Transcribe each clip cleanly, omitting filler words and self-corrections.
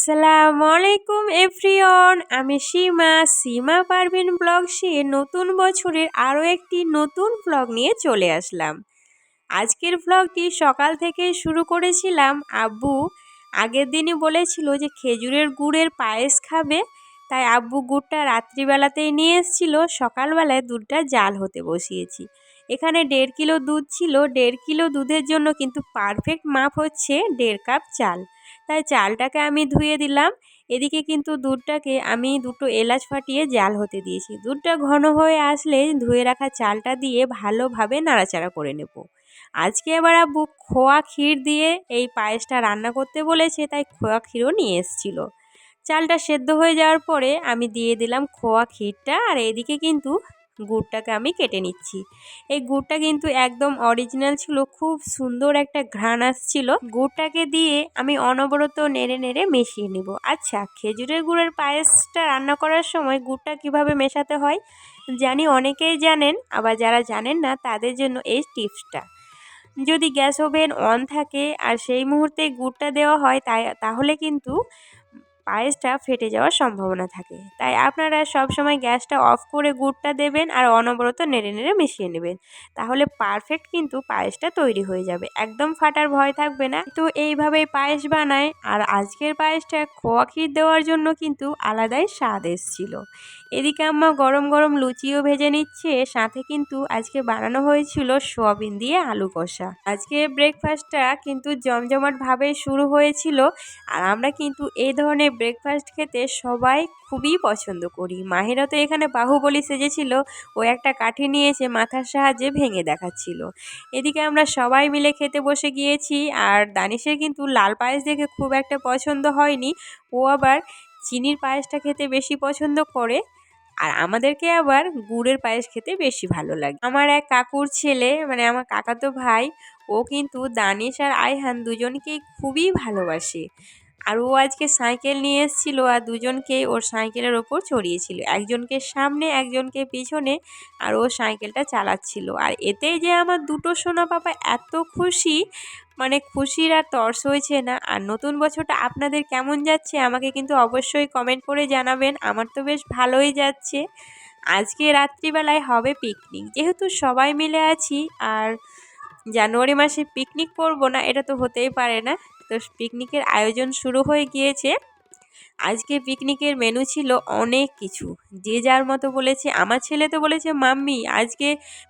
আসসালামু আলাইকুম এভরিওয়ান, আমি সীমা পারভিন ব্লগসে নতুন বছরের আরও একটি নতুন ব্লগ নিয়ে চলে আসলাম। আজকের ব্লগটি সকাল থেকে শুরু করেছিলাম। আব্বু আগের দিনই বলেছিল যে খেজুরের গুড়ের পায়েস খাবে, তাই আব্বু গুড়টা রাত্রিবেলাতেই নিয়ে এসেছিল। সকালবেলায় দুধটা জাল হতে বসিয়েছি। এখানে 1.5 কিলো দুধ ছিল। 1.5 কিলো দুধের জন্য কিন্তু পারফেক্ট মাপ হচ্ছে 1.5 কাপ চাল। তাই চালটাকে আমি ধুয়ে দিলাম। এদিকে কিন্তু দুধটাকে আমি 2টো এলাচ ফাটিয়ে জাল হতে দিয়েছি। দুধটা ঘন হয়ে আসলে ধুয়ে রাখা চালটা দিয়ে ভালোভাবে নাড়াচাড়া করে নেব। আজকে আবার আব্বু খোয়া ক্ষীর দিয়ে এই পায়েসটা রান্না করতে বলেছে, তাই খোয়া ক্ষীরও নিয়ে এসেছিল। চালটা সেদ্ধ হয়ে যাওয়ার পরে আমি দিয়ে দিলাম খোয়া ক্ষীরটা, আর এদিকে কিন্তু গুড়টাকে আমি কেটে নিচ্ছি। এই গুড়টা কিন্তু একদম অরিজিনাল ছিল, খুব সুন্দর একটা ঘ্রাণ আসছিল। গুড়টাকে দিয়ে আমি অনবরত নেড়ে নেড়ে মিশিয়ে নিব। আচ্ছা, খেজুরের গুড়ের পায়েসটা রান্না করার সময় গুড়টা কিভাবে মেশাতে হয় জানি অনেকেই জানেন, আবার যারা জানেন না তাদের জন্য এই টিপসটা। যদি গ্যাস ওভেন অন থাকে আর সেই মুহূর্তে গুড়টা দেওয়া হয় তাহলে কিন্তু পায়েসটা ফেটে যাওয়ার সম্ভাবনা থাকে। তাই আপনারা সবসময় গ্যাসটা অফ করে গুড়টা দেবেন আর অনবরত নেড়ে নেড়ে মিশিয়ে নেবেন, তাহলে পারফেক্ট কিন্তু পায়েসটা তৈরি হয়ে যাবে, একদম ফাটার ভয় থাকবে না। তো এইভাবেই পায়েস বানায়। আর আজকের পায়েসটা খোয়া ক্ষীর দেওয়ার জন্য কিন্তু আলাদাই স্বাদ এসেছিল। এদিকে আম্মা গরম গরম লুচিও ভেজে নিচ্ছে, সাথে কিন্তু আজকে বানানো হয়েছিল সোয়াবিন দিয়ে আলু কষা। আজকে ব্রেকফাস্টটা কিন্তু জমজমাটভাবে শুরু হয়েছিল। আর আমরা কিন্তু এই ধরনের ব্রেকফাস্ট খেতে সবাই খুবই পছন্দ করি। মাহিরা তো এখানে বাহুবলী সেজেছিল, ও একটা কাঠি নিয়েছে মাথার সাহায্যে ভেঙে দেখাচ্ছিল। এদিকে আমরা সবাই মিলে খেতে বসে গিয়েছি। আর দানিশের কিন্তু লাল পায়েস দেখে খুব একটা পছন্দ হয়নি, ও আবার চিনির পায়েসটা খেতে বেশি পছন্দ করে। আর আমাদেরকে আবার গুড়ের পায়েস খেতে বেশি ভালো লাগে। আমার এক কাকুর ছেলে, মানে আমার কাকাতো ভাই, ও কিন্তু দানিশ আর আয়হান দুজনকেই খুবই ভালোবাসে। আর ও আজকে সাইকেল নিয়ে এসেছিলো আর দুজনকেই ওর সাইকেলের ওপর চড়িয়েছিল, একজনকে সামনে একজনকে পিছনে, আর ও সাইকেলটা চালাচ্ছিল। আর এতেই যে আমার 2টো সোনা পাপা এত খুশি, মানে খুশির আর তর্স হয়েছে না। আর নতুন বছরটা আপনাদের কেমন যাচ্ছে আমাকে কিন্তু অবশ্যই কমেন্ট করে জানাবেন। আমার তো বেশ ভালোই যাচ্ছে। আজকে রাত্রিবেলায় হবে পিকনিক, যেহেতু সবাই মিলে আছি। আর জানুয়ারি মাসে পিকনিক করব না এটা তো হতেই পারে না। তো পিকনিকের আয়োজন শুরু হয়ে গিয়েছে। আজকে পিকনিকের মেনু ছিল অনেক কিছু, যে যার মতো বলেছে। আমার ছেলে তো বলেছে মাম্মি আজকে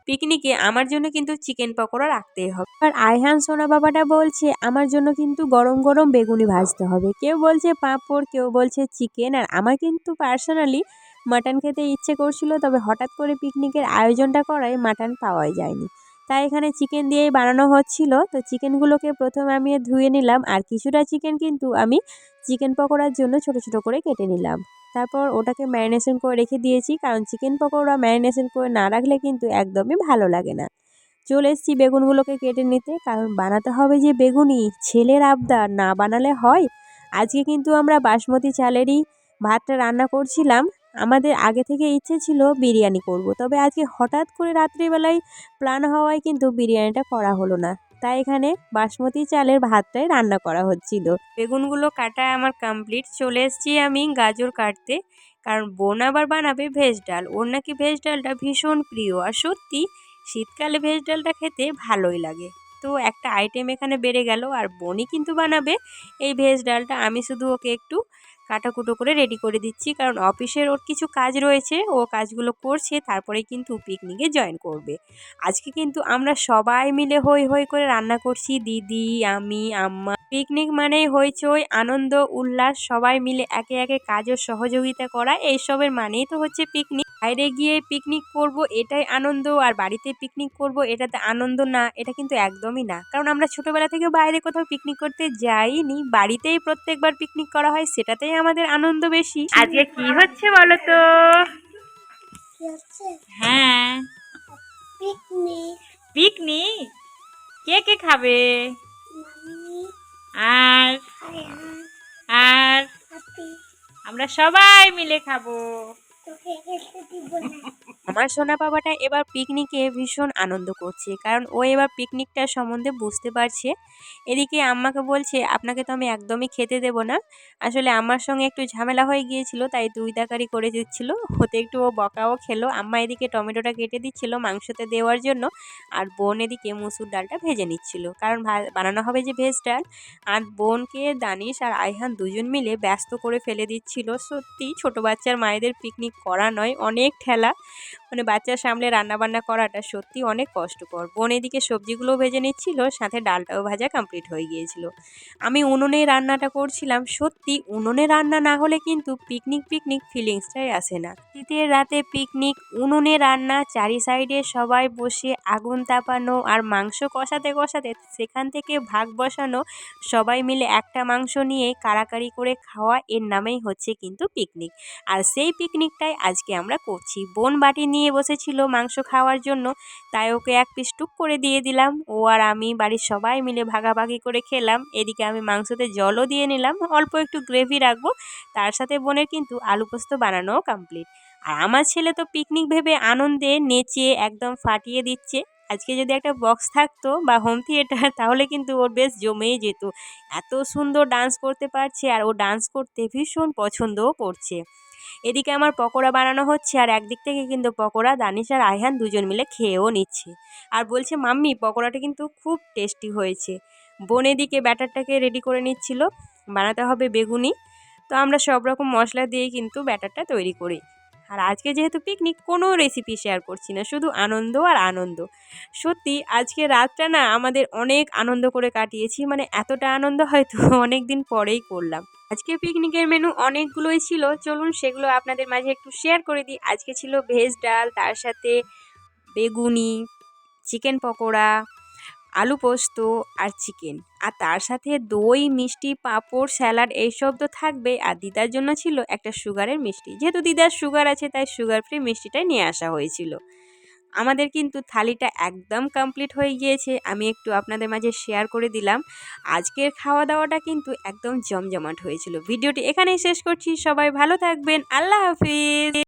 পিকনিকে আমার জন্য কিন্তু চিকেন পকোড়া রাখতেই হবে। আর আয়হান সোনা বাবাটা বলছে আমার জন্য কিন্তু গরম গরম বেগুনি ভাজতে হবে। কেউ বলছে পাঁপড়, কেউ বলছে চিকেন। আর আমার কিন্তু পার্সোনালি মাটন খেতে ইচ্ছে করছিল, তবে হঠাৎ করে পিকনিকের আয়োজনটা করায় মাটন পাওয়াই যায়নি। তাই এখানে চিকেন দিয়েই বানানো হচ্ছিল। তো চিকেনগুলোকে প্রথমে আমি ধুয়ে নিলাম, আর কিছুটা চিকেন কিন্তু আমি চিকেন পকোড়ার জন্য ছোট ছোট করে কেটে নিলাম। তারপর ওটাকে ম্যারিনেশন করে রেখে দিয়েছি, কারণ চিকেন পকোড়া ম্যারিনেশন করে না রাখলে কিন্তু একদমই ভালো লাগে না। চলে এসেছি বেগুনগুলোকে কেটে নিতে, কারণ বানাতে হবে যে বেগুনি, ছেলের আবদার, না বানালে হয়। আজকে কিন্তু আমরা বাসমতি চালেরই ভাতটা রান্না করছিলাম। আমাদের আগে থেকে ইচ্ছে ছিল বিরিয়ানি করব, তবে আজকে হঠাৎ করে রাত্রিবেলায় প্ল্যান হওয়ায় কিন্তু বিরিয়ানিটা করা হলো না। তাই এখানে বাসমতি চালের ভাতটাই রান্না করা হচ্ছিল। বেগুনগুলো কাটা আমার কমপ্লিট। চলে এসেছি আমি গাজর কাটতে, কারণ বোন আবার বানাবে ভেজ ডাল। ওর নাকি ভেজ ডালটা ভীষণ প্রিয়, আর সত্যি শীতকালে ভেজ ডালটা খেতে ভালোই লাগে। তো একটা আইটেম এখানে বেড়ে গেল, আর বোনই কিন্তু বানাবে এই ভেজ ডালটা। আমি শুধু ওকে একটু কাটাকুটো করে রেডি করে দিচ্ছি, কারণ অফিসের ওর কিছু কাজ রয়েছে, ও কাজগুলো করছে, তারপরে কিন্তু পিকনিকে জয়েন করবে। আজকে কিন্তু আমরা সবাই মিলে হই হই করে রান্না করছি, দিদি, আমি, আম্মা। পিকনিক মানেই হইচই, আনন্দ, উল্লাস, সবাই মিলে একে একে কাজ ও সহযোগিতা করা, এইসবের মানেই তো হচ্ছে পিকনিক। বাইরে গিয়ে পিকনিক করব এটাই আনন্দ, আর বাড়িতে পিকনিক করব এটাতে আনন্দ না, এটা কিন্তু একদমই না। কারণ আমরা ছোটবেলা থেকে বাইরে কোথাও পিকনিক করতে যাইনি, বাড়িতেই প্রত্যেকবার পিকনিক করা হয়, সেটাতেই আমাদের আনন্দ বেশি। আজকে কি হচ্ছে বলো তো? হ্যাঁ, পিকনিক। পিকনিক কে কে খাবে? আর আর আমরা সবাই মিলে খাবো। আমার সোনা বাবাটা এবার পিকনিকে ভীষণ আনন্দ করছে, কারণ ও এবার পিকনিকটার সম্বন্ধে বুঝতে পারছে। এদিকে আম্মাকে বলছে, আপনাকে তো আমি একদমই খেতে দেবো না। আসলে আমার সঙ্গে একটু ঝামেলা হয়ে গিয়েছিল, তাই দুই তাকারি করে দিচ্ছিল। হতে একটু ও বকাও খেলো। আম্মা এদিকে টমেটোটা কেটে দিচ্ছিল মাংসতে দেওয়ার জন্য, আর বোন এদিকে মুসুর ডালটা ভেজে নিচ্ছিল, কারণ বানানো হবে যে ভেজ ডাল। আর বোনকে দানিশ আর আইহান দুজন মিলে ব্যস্ত করে ফেলে দিচ্ছিল। সত্যি ছোট বাচ্চার মায়েদের পিকনিক করা নয়, অনেক ঠেলা। মানে বাচ্চার সামনে রান্নাবান্না করাটা সত্যি অনেক কষ্টকর। বোন এদিকে সবজিগুলোও ভেজে নিচ্ছিল, সাথে ডালটাও ভাজা কমপ্লিট হয়ে গিয়েছিল। আমি উনুনে রান্নাটা করছিলাম। সত্যি উনুনে রান্না না হলে কিন্তু পিকনিক পিকনিক ফিলিংসটাই আসে না। শীতের রাতে পিকনিক, উনুনে রান্না, চারি সাইডে সবাই বসে আগুন তাপানো আর মাংস কষাতে কষাতে সেখান থেকে ভাগ বসানো, সবাই মিলে একটা মাংস নিয়ে কাড়াকাড়ি করে খাওয়া, এর নামেই হচ্ছে কিন্তু পিকনিক। আর সেই পিকনিকটাই আজকে আমরা করছি। বোন বাটি নিয়ে বসেছিল মাংস খাওয়ার জন্য, তাই ওকে এক পিস টুক করে দিয়ে দিলাম। ও আর আমি বাড়ির সবাই মিলে ভাগাভাগি করে খেলাম। এদিকে আমি মাংসতে জলও দিয়ে নিলাম, অল্প একটু গ্রেভি রাখবো। তার সাথে বোনের কিন্তু আলু পোস্ত বানানোও কমপ্লিট। আর আমার ছেলে তো পিকনিক ভেবে আনন্দে নেচে একদম ফাটিয়ে দিচ্ছে। আজকে যদি একটা বক্স থাকতো বা হোম থিয়েটার, তাহলে কিন্তু ওর বেশ জমেই যেত। এত সুন্দর ডান্স করতে পারছে, আর ও ডান্স করতে ভীষণ পছন্দও করছে। এদিকে আমার পকোড়া বানানো হচ্ছে, আর একদিক থেকে কিন্তু পকোড়া দানিশ আর আইহান দুজন মিলে খেয়েও নিচ্ছে, আর বলছে মাম্মি পকোড়াটা কিন্তু খুব টেস্টি হয়েছে। বোন এদিকে ব্যাটারটাকে রেডি করে নিচ্ছিল, বানাতে হবে বেগুনি। তো আমরা সব রকম মশলা দিয়েই কিন্তু ব্যাটারটা তৈরি করি। আর আজকে যেহেতু পিকনিক, কোনো রেসিপি শেয়ার করছি না, শুধু আনন্দ আর আনন্দ। সত্যি আজকে রাতটা না আমাদের অনেক আনন্দ করে কাটিয়েছি, মানে এতটা আনন্দ হয়তো অনেক দিন পরেই করলাম। আজকে পিকনিকের মেনু অনেকগুলোই ছিল, চলুন সেগুলো আপনাদের মাঝে একটু শেয়ার করে দিই। আজকে ছিল ভেজ ডাল, তার সাথে বেগুনি, চিকেন পকোড়া, আলু পোস্ত আর চিকেন। আর তার সাথে দই, মিষ্টি, পাঁপড়, স্যালাড এইসব তো থাকবে। আর দিদার জন্য ছিল একটা সুগারের মিষ্টি, যেহেতু দিদার সুগার আছে তাই সুগার ফ্রি মিষ্টিটাই নিয়ে আসা হয়েছিল। আমাদের কিন্তু থালিটা একদম কমপ্লিট হয়ে গিয়েছে, আমি একটু আপনাদের মাঝে শেয়ার করে দিলাম। আজকের খাওয়া দাওয়াটা কিন্তু একদম জমজমাট হয়েছিল। ভিডিওটি এখানেই শেষ করছি, সবাই ভালো থাকবেন, আল্লাহ হাফিজ।